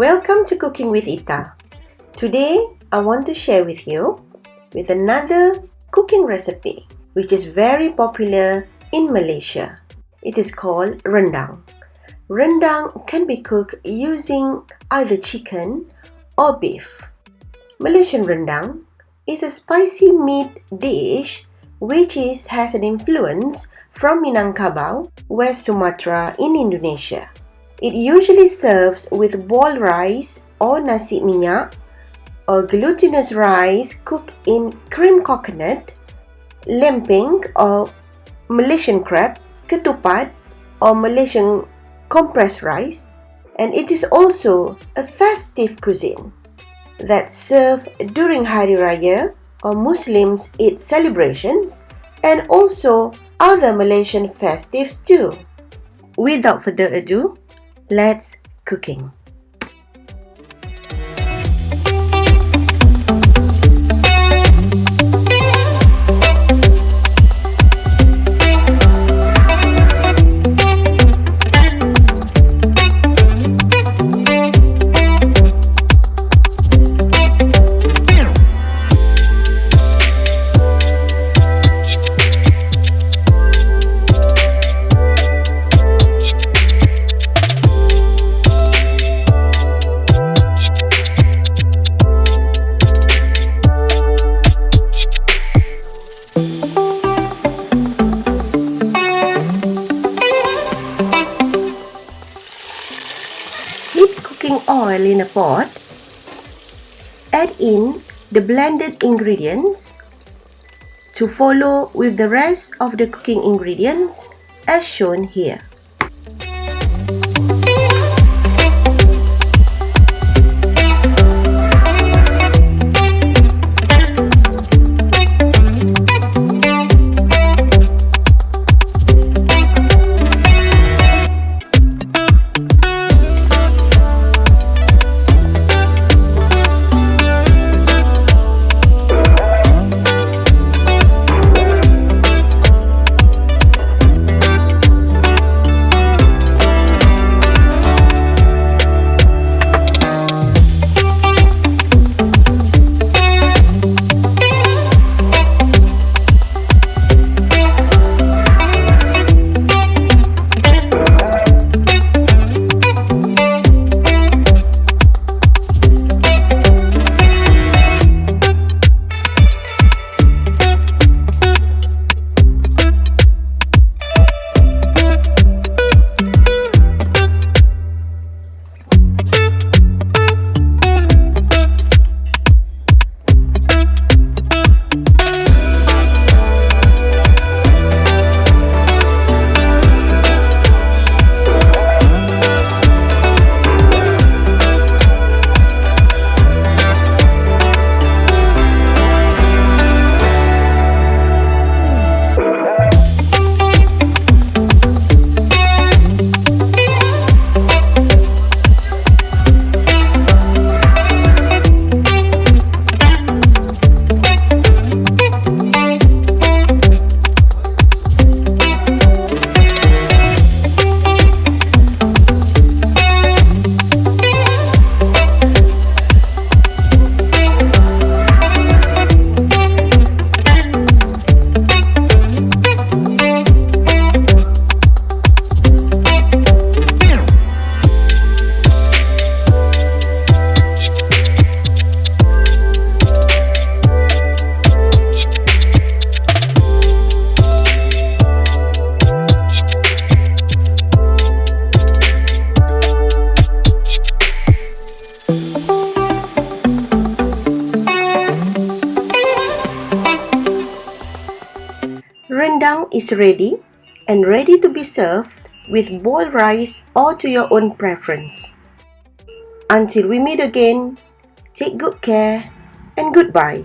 Welcome to Cooking with Ita. Today, I want to share with you with another cooking recipe which is very popular in Malaysia. It is called rendang. Rendang can be cooked using either chicken or beef. Malaysian rendang is a spicy meat dish which has an influence from Minangkabau, West Sumatra in Indonesia. It usually serves with boiled rice or nasi minyak or glutinous rice cooked in cream coconut, lemping or Malaysian crab, ketupat or Malaysian compressed rice, and it is also a festive cuisine that's served during Hari Raya or Muslims Eid celebrations and also other Malaysian festives too. Without further ado, let's cooking. Oil in a pot, add in the blended ingredients to follow with the rest of the cooking ingredients as shown here. Rendang is ready and ready to be served with boiled rice or to your own preference. Until we meet again, take good care and goodbye.